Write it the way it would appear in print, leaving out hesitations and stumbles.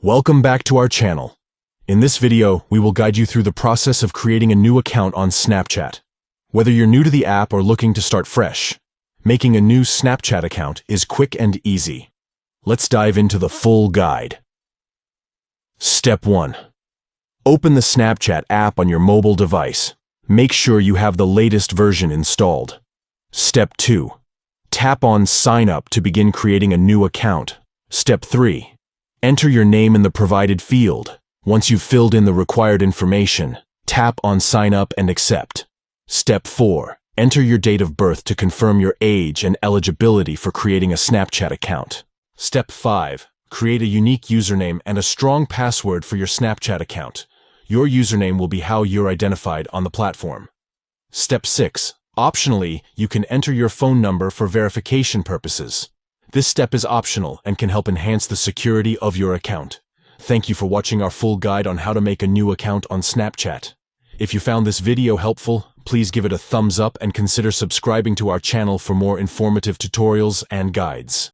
Welcome back to our channel. In this video, we will guide you through the process of creating a new account on Snapchat. Whether you're new to the app or looking to start fresh, making a new Snapchat account is quick and easy. Let's dive into the full guide. Step 1. Open the Snapchat app on your mobile device. Make sure you have the latest version installed. Step 2. Tap on Sign Up to begin creating a new account. Step 3. Enter your name in the provided field. Once you've filled in the required information, tap on Sign Up and Accept. Step 4. Enter your date of birth to confirm your age and eligibility for creating a Snapchat account. Step 5. Create a unique username and a strong password for your Snapchat account. Your username will be how you're identified on the platform. Step 6. Optionally, you can enter your phone number for verification purposes. This step is optional and can help enhance the security of your account. Thank you for watching our full guide on how to make a new account on Snapchat. If you found this video helpful, please give it a thumbs up and consider subscribing to our channel for more informative tutorials and guides.